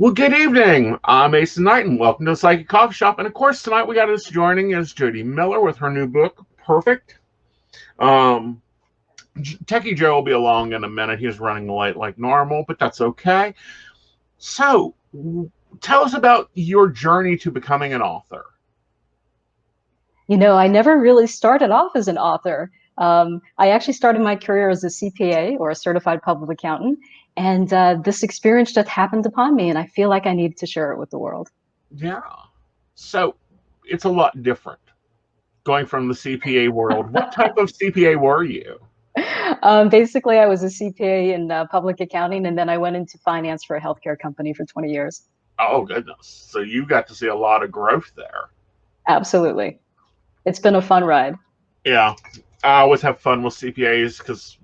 Well, good evening. I'm Aeson Knight, and welcome to the Psychic Coffee Shop. And of course, tonight we got us joining is Judi Miller with her new book, Perfect. Um, Techie Joe will be along in a minute. He's running late like normal, but that's okay. So, tell us about your journey to becoming an author. You know, I never really started off as an author. I actually started my career as a CPA, or a certified public accountant, and this experience just happened upon me, and I feel like I needed to share it with the world. Yeah. So, it's a lot different going from the CPA world. What type of CPA were you? Basically, I was a CPA in public accounting, and then I went into finance for a healthcare company for 20 years. Oh, goodness. So, you got to see a lot of growth there. Absolutely. It's been a fun ride. Yeah. I always have fun with CPAs because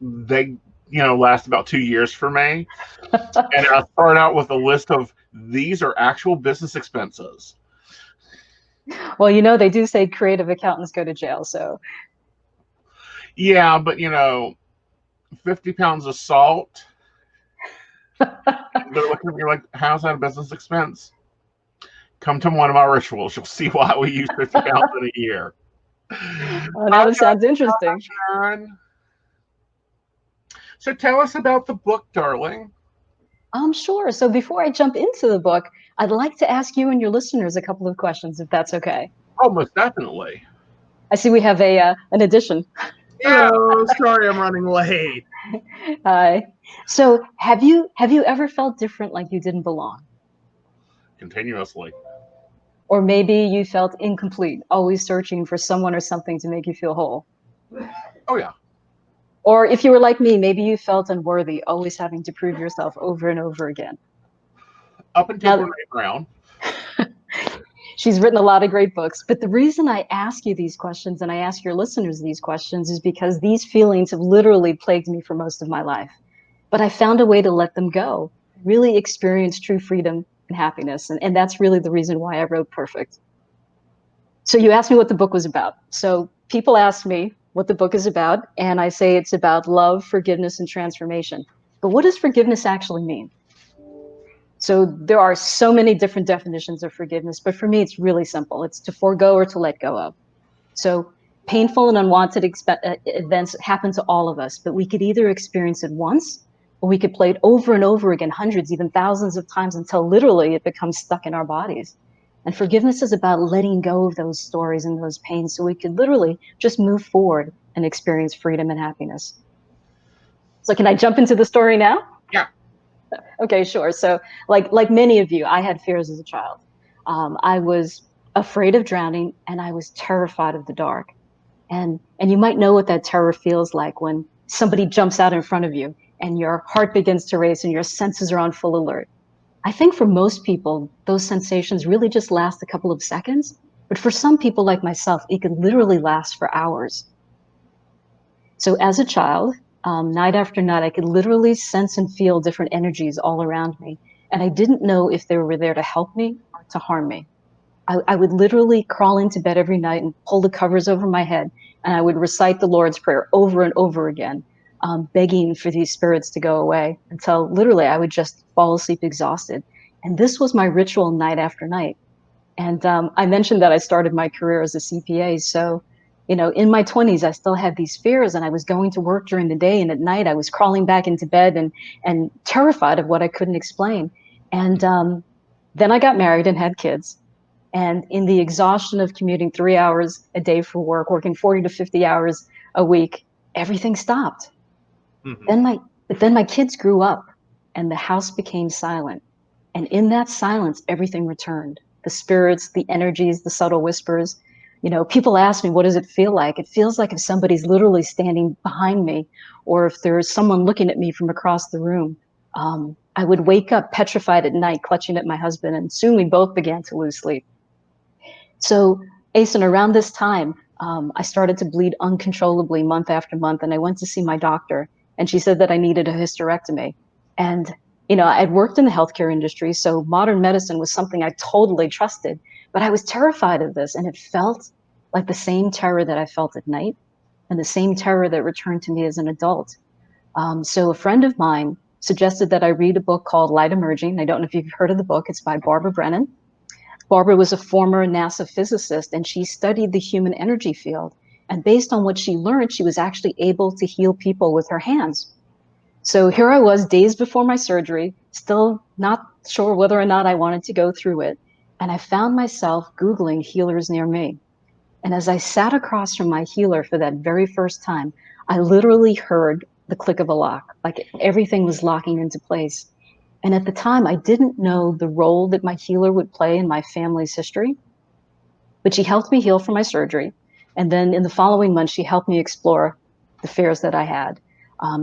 they last about 2 years for me, and I start out with a list of these are actual business expenses. Well, you know, they do say creative accountants go to jail, so Yeah, but 50 pounds of salt, they're looking at me like, how's that a business expense? Come to one of my rituals, you'll see why we use 50 pounds in a year. oh, now this sounds interesting. Sharon. So tell us about the book, darling. Sure. So before I jump into the book, I'd like to ask you and your listeners a couple of questions, if that's okay. Oh, most definitely. I see we have an addition. Yeah. Hello, sorry I'm running late. Hi. So have you ever felt different, like you didn't belong? Continuously. Or maybe you felt incomplete, always searching for someone or something to make you feel whole? Oh, yeah. Or if you were like me, maybe you felt unworthy, always having to prove yourself over and over again. Up until Now, Brene Brown. she's written a lot of great books, but the reason I ask you these questions and I ask your listeners these questions is because these feelings have literally plagued me for most of my life. But I found a way to let them go, really experience true freedom and happiness. And that's really the reason why I wrote Perfect. So you asked me what the book was about. So people ask me what the book is about, and I say it's about love, forgiveness, and transformation. But what does forgiveness actually mean? So there are so many different definitions of forgiveness, but for me, it's really simple. It's to forego or to let go of. So painful and unwanted events happen to all of us, but we could either experience it once, or we could play it over and over again, hundreds, even thousands of times, until literally it becomes stuck in our bodies. And forgiveness is about letting go of those stories and those pains so we could literally just move forward and experience freedom and happiness. So can I jump into the story now? Yeah. Okay, sure. So like many of you, I had fears as a child. I was afraid of drowning, and I was terrified of the dark. And you might know what that terror feels like when somebody jumps out in front of you and your heart begins to race and your senses are on full alert. I think for most people, those sensations really just last a couple of seconds. But for some people like myself, it could literally last for hours. So as a child, night after night, I could literally sense and feel different energies all around me. And I didn't know if they were there to help me or to harm me. I would literally crawl into bed every night and pull the covers over my head, and I would recite the Lord's Prayer over and over again, begging for these spirits to go away until literally I would just fall asleep exhausted. And this was my ritual night after night. And I mentioned that I started my career as a CPA. So, you know, in my 20s, I still had these fears, and I was going to work during the day, and at night I was crawling back into bed and terrified of what I couldn't explain. And then I got married and had kids. And in the exhaustion of commuting 3 hours a day for work, working 40 to 50 hours a week, everything stopped. Mm-hmm. But then my kids grew up, and the house became silent. And in that silence, everything returned. The spirits, the energies, the subtle whispers. You know, people ask me, what does it feel like? It feels like if somebody's literally standing behind me, or if there's someone looking at me from across the room. I would wake up petrified at night, clutching at my husband, and soon we both began to lose sleep. So, Aeson, around this time, I started to bleed uncontrollably month after month, and I went to see my doctor, and she said that I needed a hysterectomy. And, you know, I'd worked in the healthcare industry, so modern medicine was something I totally trusted, but I was terrified of this, and it felt like the same terror that I felt at night and the same terror that returned to me as an adult. So a friend of mine suggested that I read a book called Light Emerging. I don't know if you've heard of the book. It's by Barbara Brennan. Barbara was a former NASA physicist, and she studied the human energy field. And based on what she learned, she was actually able to heal people with her hands. So here I was, days before my surgery, still not sure whether or not I wanted to go through it. And I found myself Googling healers near me. And as I sat across from my healer for that very first time, I literally heard the click of a lock, like everything was locking into place. And at the time, I didn't know the role that my healer would play in my family's history, but she helped me heal from my surgery. And then in the following months, she helped me explore the fears that I had,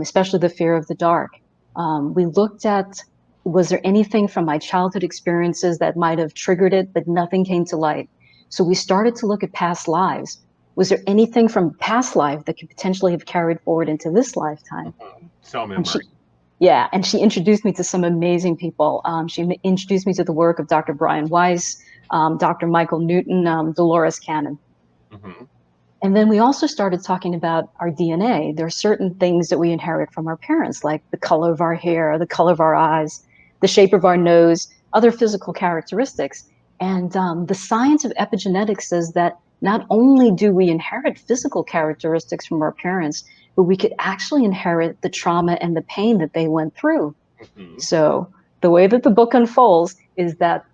especially the fear of the dark. We looked at, was there anything from my childhood experiences that might have triggered it, but nothing came to light? So we started to look at past lives. Was there anything from past life that could potentially have carried forward into this lifetime? Cell memory. Yeah, and she introduced me to some amazing people. She introduced me to the work of Dr. Brian Weiss, Dr. Michael Newton, Dolores Cannon. Mm-hmm. And then we also started talking about our DNA. There are certain things that we inherit from our parents, like the color of our hair, the color of our eyes, the shape of our nose, other physical characteristics. And the science of epigenetics says that not only do we inherit physical characteristics from our parents, but we could actually inherit the trauma and the pain that they went through. Mm-hmm. So the way that the book unfolds is that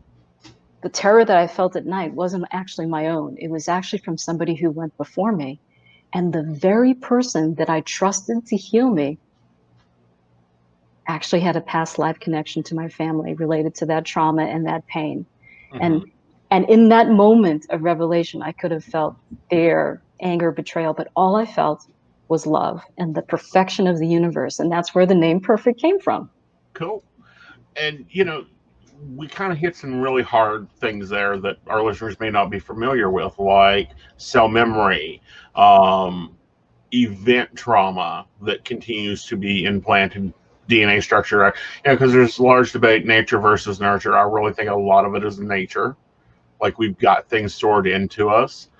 the terror that I felt at night wasn't actually my own. It was actually from somebody who went before me. And the very person that I trusted to heal me actually had a past life connection to my family related to that trauma and that pain. Mm-hmm. And in that moment of revelation, I could have felt fear, anger, betrayal, but all I felt was love and the perfection of the universe. And that's where the name Perfect came from. Cool. And, we kind of hit some really hard things there that our listeners may not be familiar with, like cell memory, event trauma that continues to be implanted DNA structure. Because there's large debate, nature versus nurture. I really think a lot of it is nature. Like we've got things stored into us,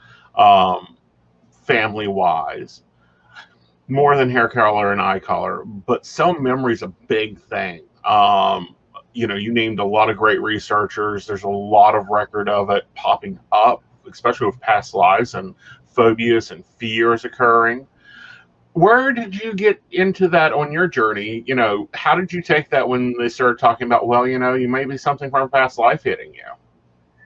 family wise, more than hair color and eye color. But cell memory is a big thing. You named a lot of great researchers. There's a lot of record of it popping up, especially with past lives and phobias and fears occurring. Where did you get into that on your journey? How did you take that when they started talking about, well, you may be something from a past life hitting you?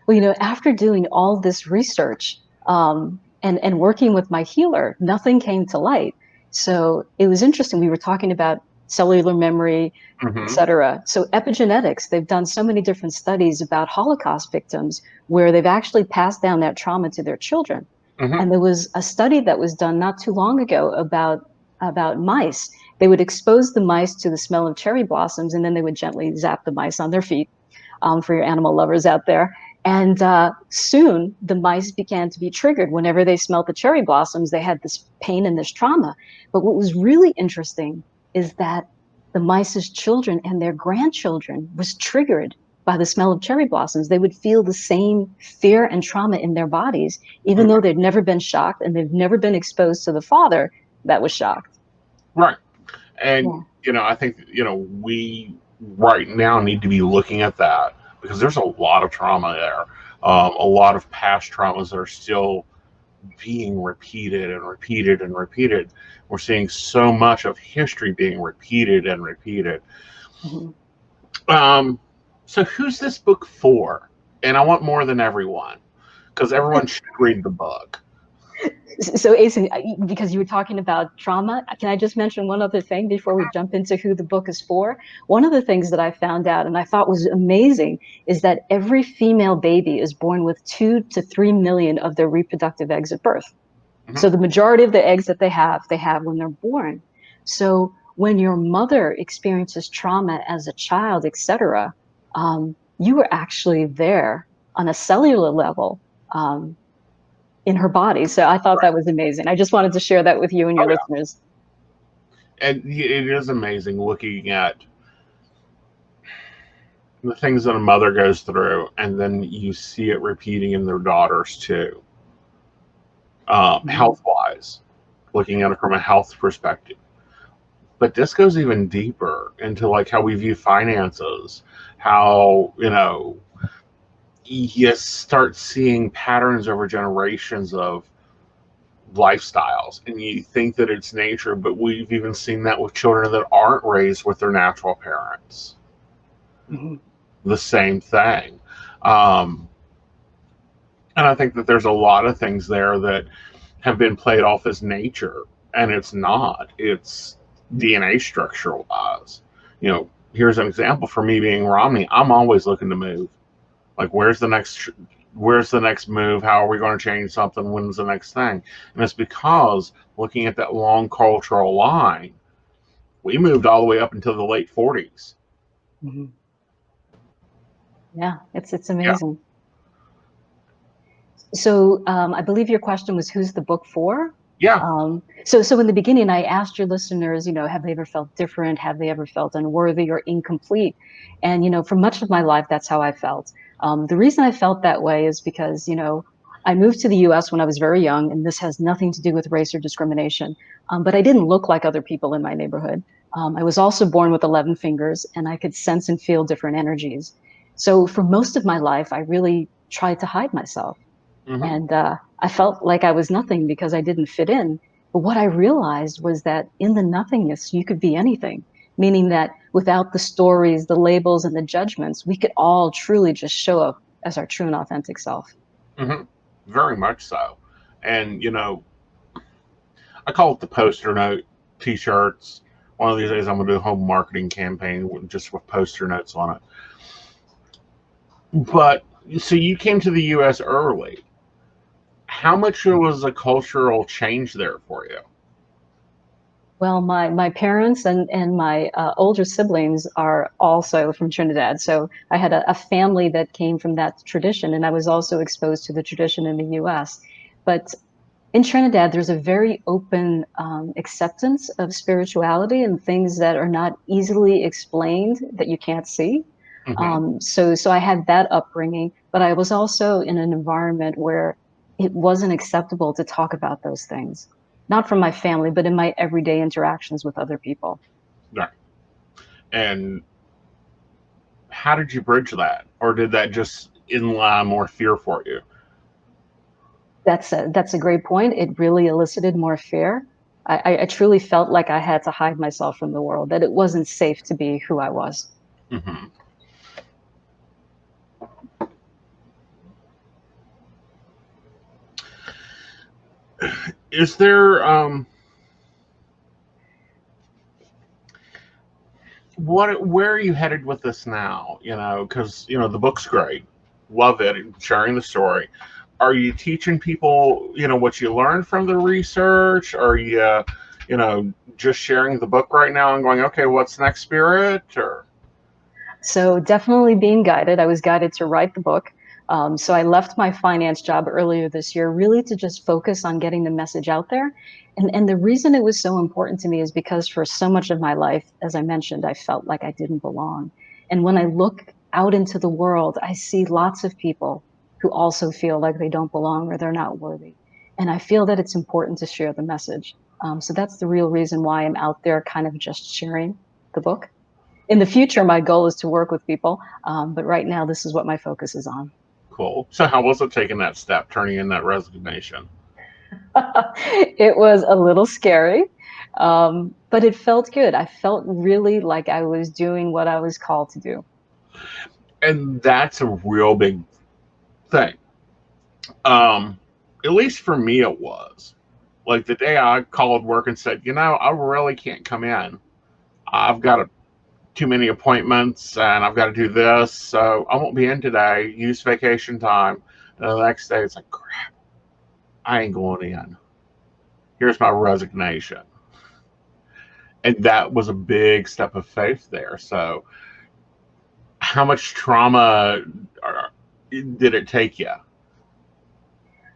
Well, after doing all this research and working with my healer, nothing came to light. So it was interesting. We were talking about cellular memory, Mm-hmm. et cetera. So epigenetics, they've done so many different studies about Holocaust victims where they've actually passed down that trauma to their children. Mm-hmm. And there was a study that was done not too long ago about mice. They would expose the mice to the smell of cherry blossoms, and then they would gently zap the mice on their feet, for your animal lovers out there. And soon the mice began to be triggered. Whenever they smelled the cherry blossoms, they had this pain and this trauma. But what was really interesting is that the mice's children and their grandchildren was triggered by the smell of cherry blossoms. They would feel the same fear and trauma in their bodies, even though they'd never been shocked and they've never been exposed to the father that was shocked. Right. And, I think, we right now need to be looking at that because there's a lot of trauma there. A lot of past traumas that are still being repeated and repeated and repeated. We're seeing so much of history being repeated and repeated. Mm-hmm. So who's this book for? And I want more than everyone, because everyone should read the book. So, Aeson, because you were talking about trauma, can I just mention one other thing before we jump into who the book is for? One of the things that I found out and I thought was amazing is that every female baby is born with 2 to 3 million of their reproductive eggs at birth. Mm-hmm. So the majority of the eggs that they have when they're born. So when your mother experiences trauma as a child, etc., you were actually there on a cellular level. In her body. So I thought that was amazing. I just wanted to share that with you and your listeners. And it is amazing looking at the things that a mother goes through, and then you see it repeating in their daughters too. Health-wise, looking at it from a health perspective. But this goes even deeper into like how we view finances, how, you start seeing patterns over generations of lifestyles, and you think that it's nature, but we've even seen that with children that aren't raised with their natural parents. Mm-hmm. The same thing. And I think that there's a lot of things there that have been played off as nature, and it's not. It's DNA structure wise. Here's an example for me being Romney. I'm always looking to move. Like, where's the next move? How are we going to change something? When's the next thing? And it's because looking at that long cultural line, we moved all the way up until the late 40s. Mm-hmm. Yeah, it's amazing. Yeah. So I believe your question was, who's the book for? Yeah. So in the beginning, I asked your listeners, have they ever felt different? Have they ever felt unworthy or incomplete? And, for much of my life, that's how I felt. The reason I felt that way is because, I moved to the US when I was very young, and this has nothing to do with race or discrimination. But I didn't look like other people in my neighborhood. I was also born with 11 fingers, and I could sense and feel different energies. So for most of my life, I really tried to hide myself. Mm-hmm. And I felt like I was nothing because I didn't fit in. But what I realized was that in the nothingness, you could be anything, meaning that without the stories, the labels, and the judgments, we could all truly just show up as our true and authentic self. Mm-hmm. Very much so. And, I call it the poster note t-shirts. One of these days I'm going to do a home marketing campaign just with poster notes on it. But, so you came to the U.S. early. How much was a cultural change there for you? Well, my parents and my older siblings are also from Trinidad. So I had a family that came from that tradition, and I was also exposed to the tradition in the US. But in Trinidad, there's a very open acceptance of spirituality and things that are not easily explained that you can't see. Mm-hmm. So I had that upbringing, but I was also in an environment where it wasn't acceptable to talk about those things, not from my family, but in my everyday interactions with other people. Right. And how did you bridge that? Or did that just inline more fear for you? That's a great point. It really elicited more fear. I truly felt like I had to hide myself from the world, that it wasn't safe to be who I was. Mm-hmm. Is there where are you headed with this now? Because the book's great, love it, sharing the story. Are you teaching people what you learned from the research? Are you just sharing the book right now and going, okay, what's next, spirit? Or So definitely being guided. I was guided to write the book. So I left my finance job earlier this year, really to just focus on getting the message out there. And the reason it was so important to me is because for so much of my life, as I mentioned, I felt like I didn't belong. And when I look out into the world, I see lots of people who also feel like they don't belong or they're not worthy. And I feel that it's important to share the message. So that's the real reason why I'm out there kind of just sharing the book. In the future, my goal is to work with people. But right now, this is what my focus is on. cool. So how was it taking that step, turning in that resignation? It was a little scary, but it felt good. I felt really like I was doing what I was called to do. And that's a real big thing. At least for me, it was. Like the day I called work and said, I really can't come in. I've got too many appointments and I've got to do this, so I won't be in today. Use vacation time. And the next day, it's like, crap, I ain't going in. Here's my resignation. And that was a big step of faith there. So, how much trauma did it take you?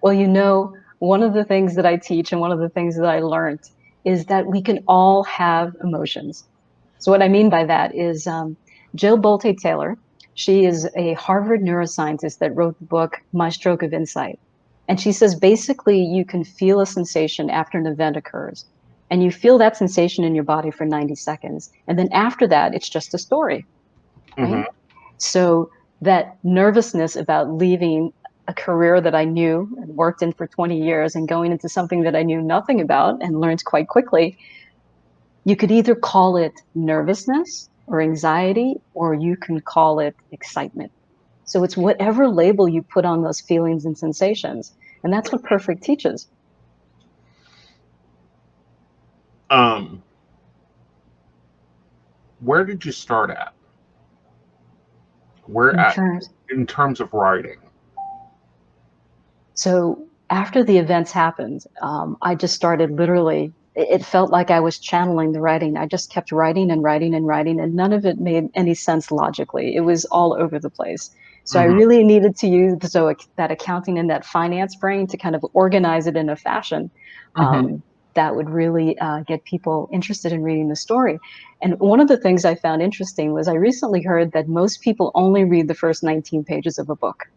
Well, one of the things that I teach and one of the things that I learned is that we can all have emotions. So what I mean by that is Jill Bolte Taylor. She is a Harvard neuroscientist that wrote the book My Stroke of Insight. And she says basically you can feel a sensation after an event occurs. And you feel that sensation in your body for 90 seconds. And then after that, it's just a story, right? So that nervousness about leaving a career that I knew and worked in for 20 years and going into something that I knew nothing about and learned quite quickly, you could either call it nervousness or anxiety, or you can call it excitement. So it's whatever label you put on those feelings and sensations. And that's what Perfect teaches. Where did you start at? In terms of writing? So after the events happened, I just started literally, it felt like I was channeling the writing. I just kept writing and writing and writing, and none of it made any sense logically. It was all over the place. So I really needed to use that accounting and that finance brain to kind of organize it in a fashion that would really get people interested in reading the story. And one of the things I found interesting was I recently heard that most people only read the first 19 pages of a book.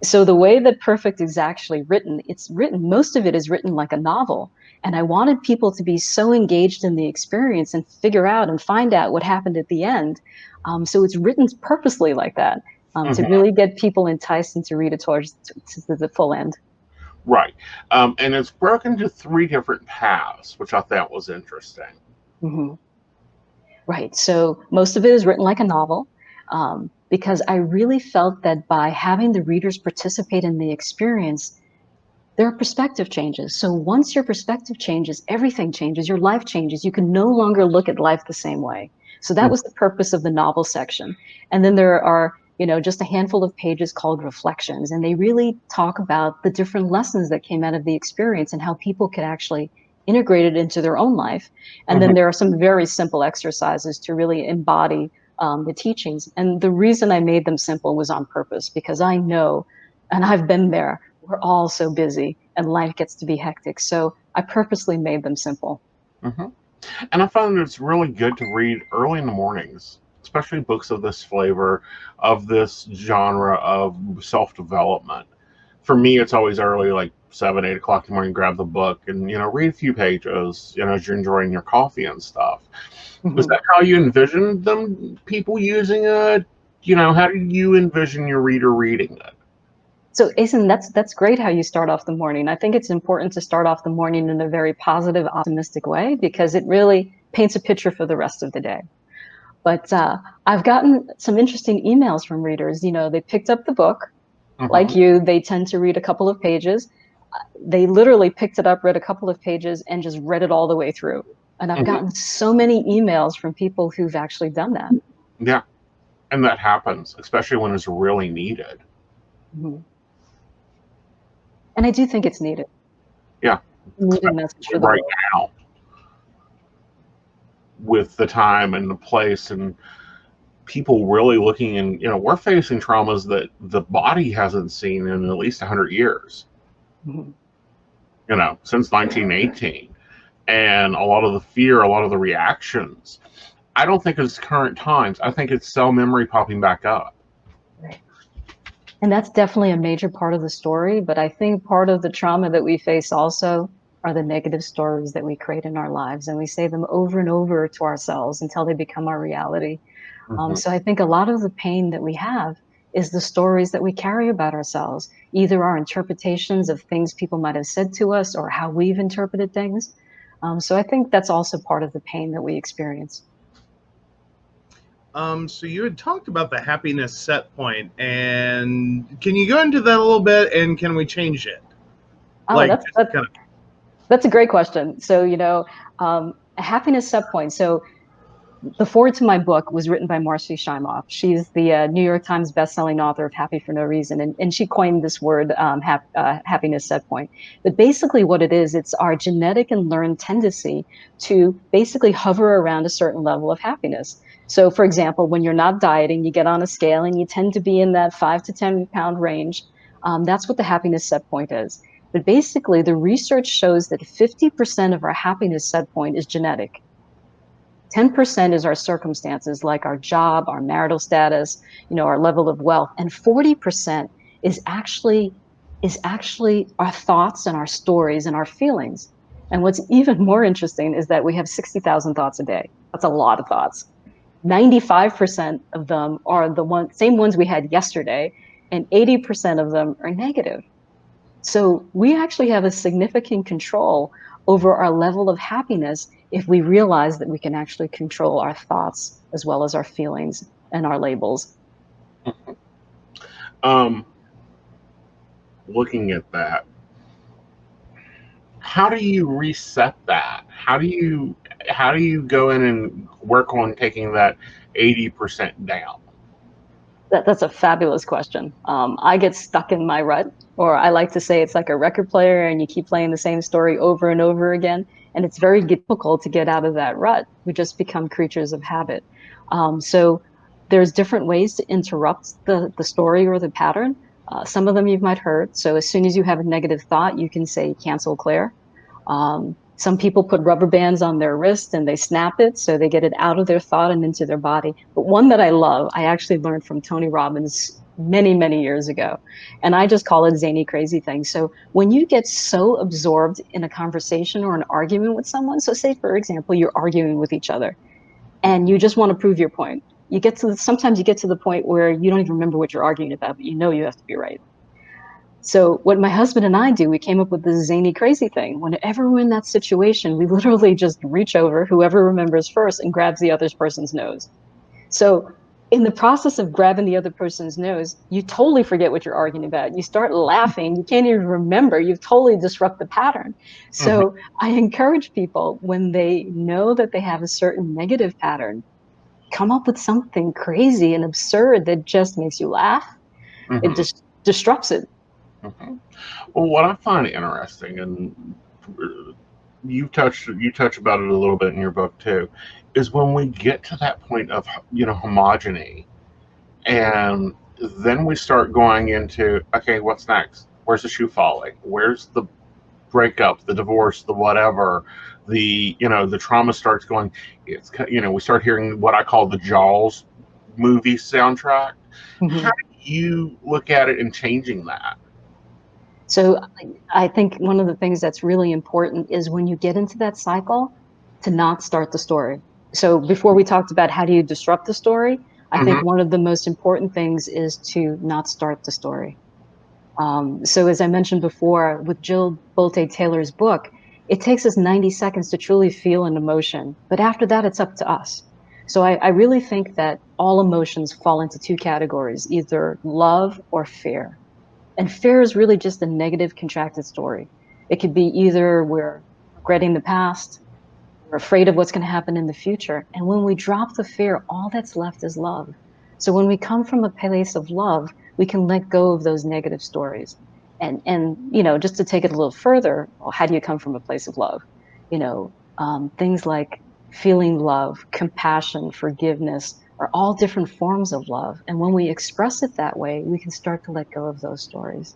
So the way that Perfect is actually written, most of it is written like a novel. And I wanted people to be so engaged in the experience and figure out and find out what happened at the end. So it's written purposely like that, to really get people enticed and to read it towards to the full end. Right. And it's broken into 3 different paths, which I thought was interesting. Right. So most of it is written like a novel. Because I really felt that by having the readers participate in the experience, their perspective changes. So once your perspective changes, everything changes, your life changes. You can no longer look at life the same way. So that was the purpose of the novel section. And then there are, just a handful of pages called reflections, and they really talk about the different lessons that came out of the experience and how people could actually integrate it into their own life. And then there are some very simple exercises to really embody the teachings. And the reason I made them simple was on purpose, because I know, and I've been there, we're all so busy and life gets to be hectic. So I purposely made them simple. And I found it's really good to read early in the mornings, especially books of this flavor, of this genre of self-development. For me, it's always early, like 7, 8 o'clock in the morning, grab the book and, read a few pages, as you're enjoying your coffee and stuff. Was that how you envisioned people using it? How did you envision your reader reading it? So, Aeson, that's great how you start off the morning. I think it's important to start off the morning in a very positive, optimistic way, because it really paints a picture for the rest of the day. But I've gotten some interesting emails from readers. They picked up the book, like you. They tend to read a couple of pages. They literally picked it up, read a couple of pages, and just read it all the way through. And I've gotten so many emails from people who've actually done that. Yeah, and that happens, especially when it's really needed. And I do think it's needed. Yeah. Needed message for the right now, with the time and the place and people really looking, and we're facing traumas that the body hasn't seen in at least 100 years. Since 1918. And a lot of the fear, a lot of the reactions, I don't think it's current times. I think it's cell memory popping back up. And that's definitely a major part of the story. But I think part of the trauma that we face also are the negative stories that we create in our lives. And we say them over and over to ourselves until they become our reality. So I think a lot of the pain that we have is the stories that we carry about ourselves, either our interpretations of things people might have said to us or how we've interpreted things. So I think that's also part of the pain that we experience. So you had talked about the happiness set point, and can you go into that a little bit, and can we change it? Oh, that's a great question. So, a happiness set point. So the foreword to my book was written by Marcy Shimoff. She's the New York Times bestselling author of Happy for No Reason. And she coined this word, happiness set point. But basically what it is, it's our genetic and learned tendency to basically hover around a certain level of happiness. So for example, when you're not dieting, you get on a scale and you tend to be in that 5 to 10 pound range. That's what the happiness set point is. But basically the research shows that 50% of our happiness set point is genetic. 10% is our circumstances, like our job, our marital status, our level of wealth, and 40% is actually our thoughts and our stories and our feelings. And what's even more interesting is that we have 60,000 thoughts a day. That's a lot of thoughts. 95% of them are the same ones we had yesterday, and 80% of them are negative. So we actually have a significant control over our level of happiness if we realize that we can actually control our thoughts as well as our feelings and our labels. Looking at that, how do you reset that? How do you go in and work on taking that 80% down? That's a fabulous question. I get stuck in my rut, or I like to say it's like a record player and you keep playing the same story over and over again. And it's very difficult to get out of that rut. We just become creatures of habit. So there's different ways to interrupt the story or the pattern. Some of them you might heard. So as soon as you have a negative thought, you can say, cancel Claire. Some people put rubber bands on their wrist and they snap it so they get it out of their thought and into their body. But one that I love, I actually learned from Tony Robbins many, many years ago. And I just call it zany, crazy thing. So when you get so absorbed in a conversation or an argument with someone, so say, for example, you're arguing with each other and you just want to prove your point. Sometimes you get to the point where you don't even remember what you're arguing about, but you know you have to be right. So what my husband and I do, we came up with this zany, crazy thing. Whenever we're in that situation, we literally just reach over, whoever remembers first, and grabs the other person's nose. So in the process of grabbing the other person's nose, you totally forget what you're arguing about. You start laughing. You can't even remember. You've totally disrupted the pattern. So I encourage people, when they know that they have a certain negative pattern, come up with something crazy and absurd that just makes you laugh. It just disrupts it. Well, what I find interesting, and you touch about it a little bit in your book too, is when we get to that point of homogeny, and then we start going into, okay, what's next? Where's the shoe falling? Where's the breakup, the divorce, the whatever? The trauma starts going. It's we start hearing what I call the Jaws movie soundtrack. How do you look at it and changing that? So I think one of the things that's really important is when you get into that cycle, to not start the story. So before we talked about how do you disrupt the story, I think one of the most important things is to not start the story. So as I mentioned before, with Jill Bolte Taylor's book, it takes us 90 seconds to truly feel an emotion. But after that, it's up to us. So I really think that all emotions fall into two categories, either love or fear. And fear is really just a negative contracted story. It could be either we're regretting the past, we're afraid of what's going to happen in the future. And when we drop the fear, all that's left is love. So when we come from a place of love, we can let go of those negative stories. And just to take it a little further, well, how do you come from a place of love? Things like feeling love, compassion, forgiveness, are all different forms of love. And when we express it that way, we can start to let go of those stories.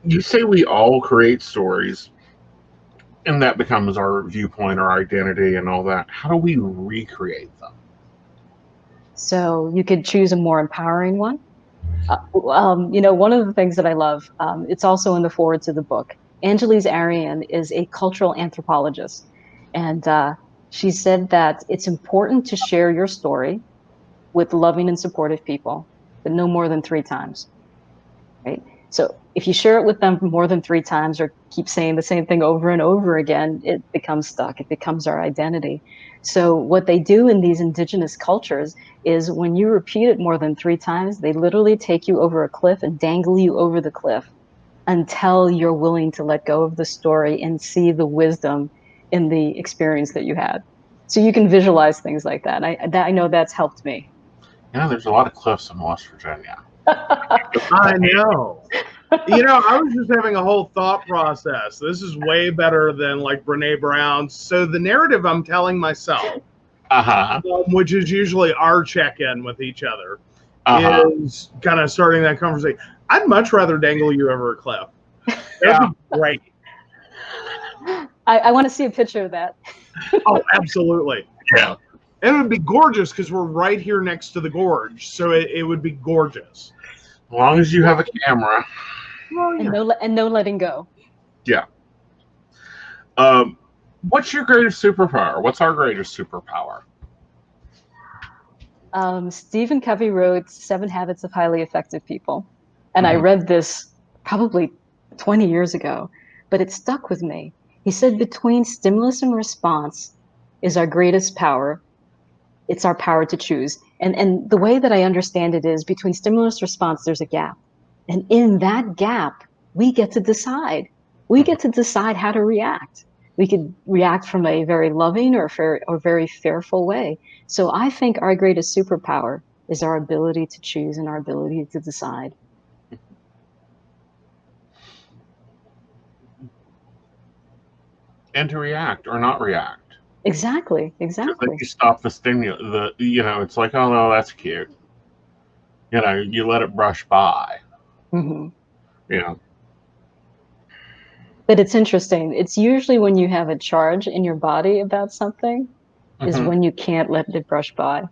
You say we all create stories, and that becomes our viewpoint, our identity, and all that. How do we recreate them? So you could choose a more empowering one. One of the things that I love, it's also in the foreword to the book. Angeles Arian is a cultural anthropologist. And she said that it's important to share your story with loving and supportive people, but no more than 3 times, right? So if you share it with them more than 3 times or keep saying the same thing over and over again, it becomes stuck. It becomes our identity. So what they do in these indigenous cultures is when you repeat it more than 3 times, they literally take you over a cliff and dangle you over the cliff until you're willing to let go of the story and see the wisdom in the experience that you had. So you can visualize things like that. I know that's helped me. There's a lot of cliffs in West Virginia. I know. I was just having a whole thought process. This is way better than like Brene Brown's. So the narrative I'm telling myself, which is usually our check-in with each other, is kind of starting that conversation. I'd much rather dangle you over a cliff. That'd be great. I want to see a picture of that. Oh, absolutely. Yeah. And it would be gorgeous because we're right here next to the gorge. So it would be gorgeous. As long as you have a camera. Well, yeah. And no letting go. Yeah. What's your greatest superpower? What's our greatest superpower? Stephen Covey wrote 7 Habits of Highly Effective People. And I Mhm. read this probably 20 years ago, but it stuck with me. He said, between stimulus and response is our greatest power. It's our power to choose. And the way that I understand it is, between stimulus response, there's a gap. And in that gap, we get to decide. We Mhm. get to decide how to react. We could react from a very loving or very fearful way. So I think our greatest superpower is our ability to choose and our ability to decide. And to react or not react. Exactly, Because then exactly. you stop the stimulus. It's like, oh no, that's cute. You let it brush by. Hmm. You know. But it's interesting. It's usually when you have a charge in your body about something is Hmm. when you can't let it brush by.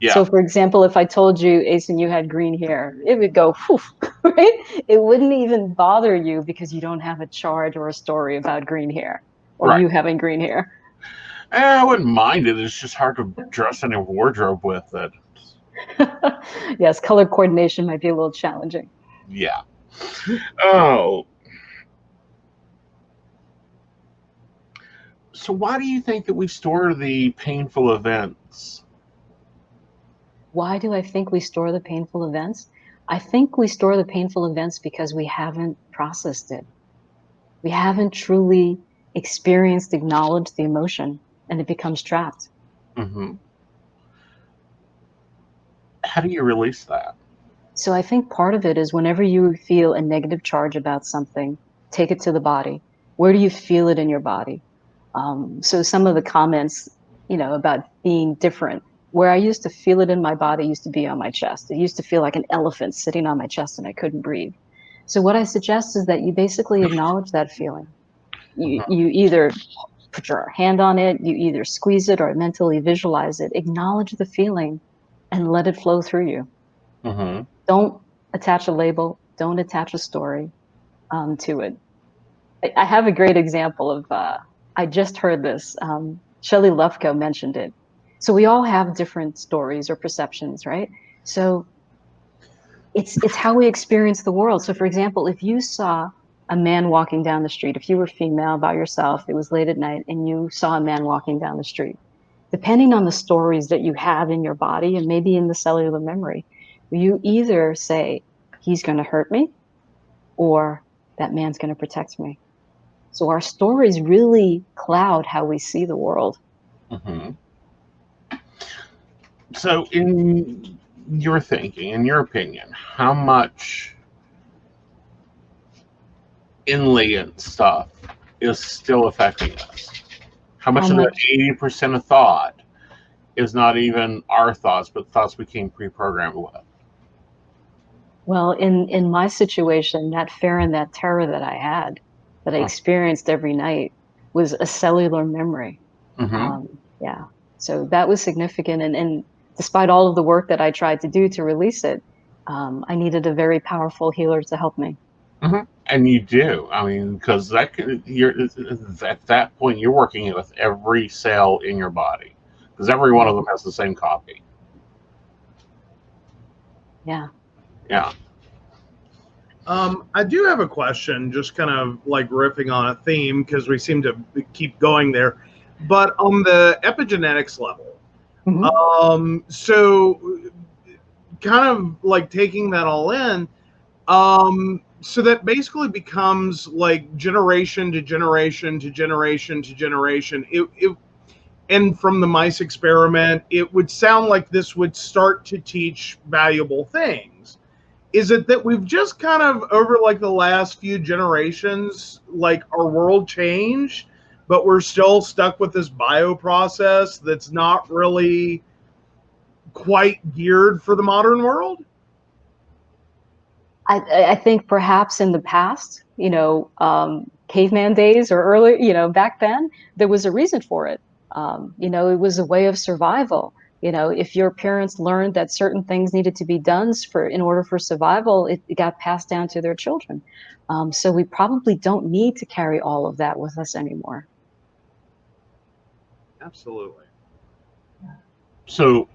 Yeah. So, for example, if I told you, Aeson, you had green hair, it would go, poof, right? It wouldn't even bother you because you don't have a charge or a story about green hair or Right. you having green hair. I wouldn't mind it. It's just hard to dress in a wardrobe with it. Yes, color coordination might be a little challenging. Yeah. Oh. So why do you think that we store the painful events? Why do I think we store the painful events? I think we store the painful events because we haven't processed it. We haven't truly experienced, acknowledged the emotion, and it becomes trapped. Hmm. How do you release that? So I think part of it is, whenever you feel a negative charge about something, take it to the body. Where do you feel it in your body? So some of the comments, about being different, where I used to feel it in my body used to be on my chest. It used to feel like an elephant sitting on my chest and I couldn't breathe. So what I suggest is that you basically acknowledge that feeling. Hmm. You either put your hand on it, you either squeeze it or mentally visualize it, acknowledge the feeling and let it flow through you. Hmm. Don't attach a label, don't attach a story to it. I have a great example of, I just heard this. Shelley Lufko mentioned it. So we all have different stories or perceptions, right? So it's how we experience the world. So, for example, if you saw a man walking down the street, if you were female by yourself, it was late at night, and you saw a man walking down the street, depending on the stories that you have in your body and maybe in the cellular memory, you either say, he's going to hurt me, or that man's going to protect me. So our stories really cloud how we see the world. Hmm. So, in your thinking, in your opinion, how much inlatent stuff is still affecting us? How How much of that much? 80% of thought is not even our thoughts, but thoughts we came pre-programmed with? Well, in my situation, that fear and that terror that I had, that I experienced every night, was a cellular memory. Mm-hmm. Yeah. So that was significant. And despite all of the work that I tried to do to release it, I needed a very powerful healer to help me. Mm-hmm. And you do. I mean, because you're at that point you're working with every cell in your body, because every one Yeah. of them has the same copy. Yeah. Yeah. I do have a question, just kind of like riffing on a theme because we seem to keep going there. But on the epigenetics level, Hmm. so kind of like taking that all in, so that basically becomes like generation to generation to generation to generation. And from the mice experiment, it would sound like this would start to teach valuable things. Is it that we've just kind of over like the last few generations, like our world changed, but we're still stuck with this bio process that's not really quite geared for the modern world? I think perhaps in the past, caveman days or early, back then, there was a reason for it. It was a way of survival. If your parents learned that certain things needed to be done in order for survival, it got passed down to their children. So we probably don't need to carry all of that with us anymore. Absolutely. So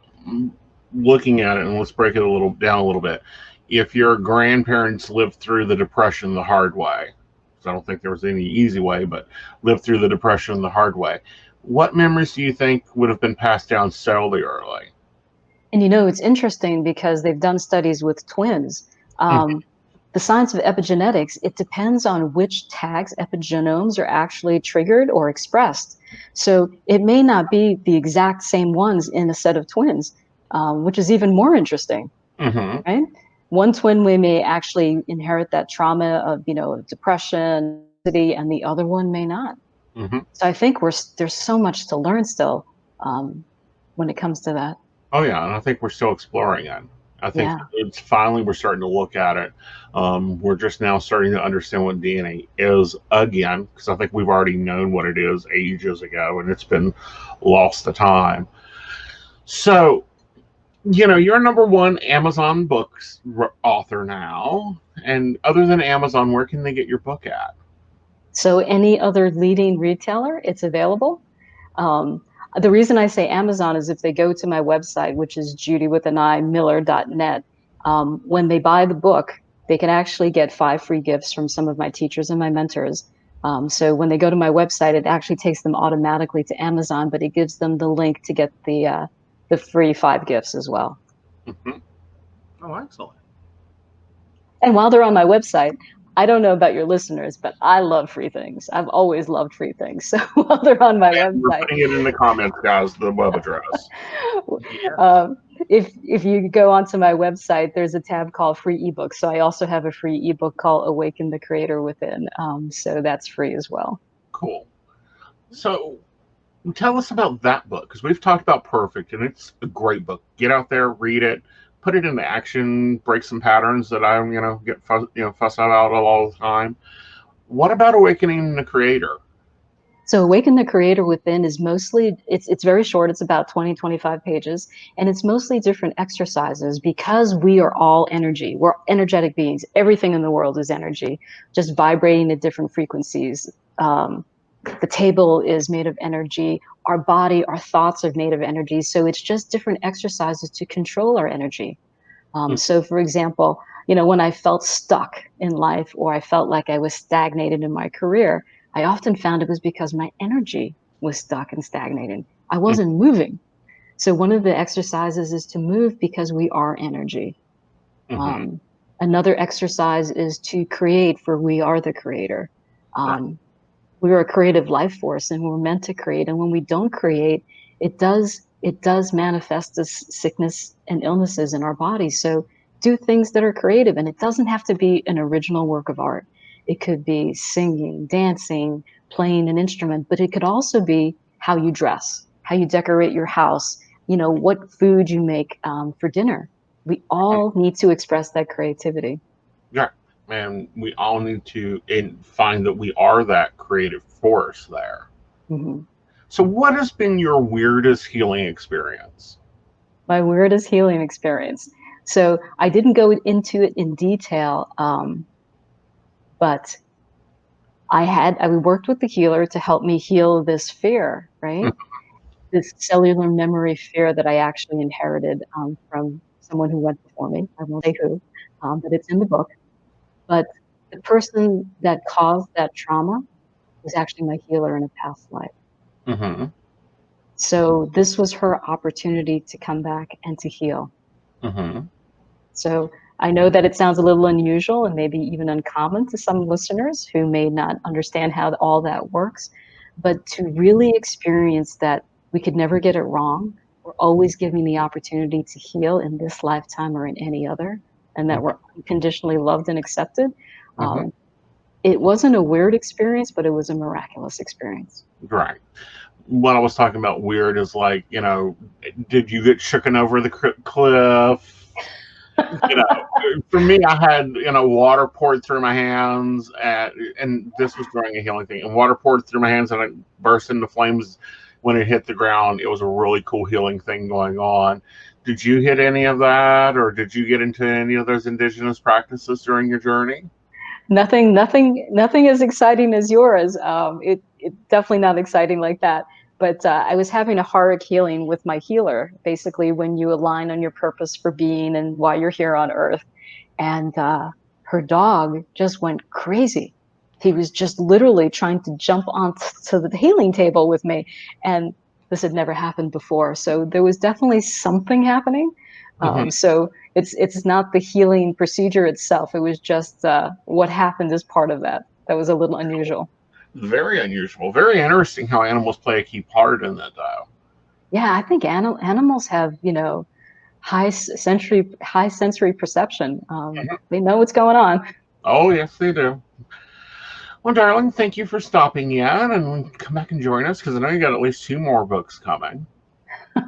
looking at it, and let's break it down a little bit. If your grandparents lived through the Depression the hard way, because I don't think there was any easy way, but lived through the Depression the hard way, what memories do you think would have been passed down cellularly? And it's interesting because they've done studies with twins. The science of epigenetics, it depends on which tags, epigenomes, are actually triggered or expressed. So it may not be the exact same ones in a set of twins, which is even more interesting, right? One twin we may actually inherit that trauma of, depression, and the other one may not. So I think there's so much to learn still when it comes to that. Oh yeah, and I think we're still exploring it. I think it's finally we're starting to look at it. We're just now starting to understand what DNA is again, because I think we've already known what it is ages ago, and it's been lost to time. So, you're #1 Amazon books author now, and other than Amazon, where can they get your book at? So any other leading retailer, it's available. The reason I say Amazon is if they go to my website, which is judywithani.miller.net, when they buy the book, they can actually get 5 free gifts from some of my teachers and my mentors. So when they go to my website, it actually takes them automatically to Amazon, but it gives them the link to get the free 5 gifts as well. Oh, excellent. And while they're on my website, I don't know about your listeners, but I love free things. I've always loved free things. So while they're on my website, we're putting it in the comments, guys, the web address. If you go onto my website, there's a tab called free ebooks. So I also have a free ebook called Awaken the Creator Within. So that's free as well. Cool. So tell us about that book, because we've talked about Perfect, and it's a great book. Get out there, read it, put it into action, break some patterns that I get fuss about all the time. What about Awakening the Creator? So Awaken the Creator Within is mostly, it's very short. It's about 20, 25 pages. And it's mostly different exercises because we are all energy. We're energetic beings. Everything in the world is energy, just vibrating at different frequencies. The table is made of energy. Our body, our thoughts are made of energy. So it's just different exercises to control our energy. So for example, when I felt stuck in life or I felt like I was stagnated in my career, I often found it was because my energy was stuck and stagnated. I wasn't moving. So one of the exercises is to move because we are energy. Another exercise is to create, for we are the creator. We are a creative life force and we're meant to create. And when we don't create, it does manifest as sickness and illnesses in our bodies. So do things that are creative, and it doesn't have to be an original work of art. It could be singing, dancing, playing an instrument, but it could also be how you dress, how you decorate your house, what food you make for dinner. We all need to express that creativity. Yeah. And we all need to find that we are that creative force there. So what has been your weirdest healing experience? My weirdest healing experience. So I didn't go into it in detail, but I worked with the healer to help me heal this fear, right? This cellular memory fear that I actually inherited from someone who went before me. I won't say who, but it's in the book. But the person that caused that trauma was actually my healer in a past life. So this was her opportunity to come back and to heal. So I know that it sounds a little unusual and maybe even uncommon to some listeners who may not understand how all that works, but to really experience that we could never get it wrong. We're always giving the opportunity to heal in this lifetime or in any other, and that we're unconditionally loved and accepted. It wasn't a weird experience, but it was a miraculous experience. Right. What I was talking about weird is like, did you get shooken over the cliff? For me, I had, water poured through my hands and this was during a healing thing, and water poured through my hands and it burst into flames when it hit the ground, it was a really cool healing thing going on. Did you hit any of that, or did you get into any of those indigenous practices during your journey? Nothing as exciting as yours. It definitely not exciting like that. But I was having a horric healing with my healer, basically when you align on your purpose for being and why you're here on Earth. And her dog just went crazy. He was just literally trying to jump onto the healing table with me. And this had never happened before. So there was definitely something happening. So it's not the healing procedure itself. It was just what happened as part of that. That was a little unusual. Very unusual. Very interesting how animals play a key part in that, though. Yeah, I think animals have, high sensory perception. They know what's going on. Oh, yes, they do. Well, darling, thank you for stopping in, and come back and join us, because I know you got at least 2 more books coming.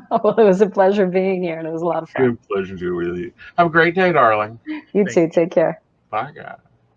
Well, it was a pleasure being here, and it was a lot of fun. It's been a pleasure to be with you. Have a great day, darling. You too. Take care. Bye, guys.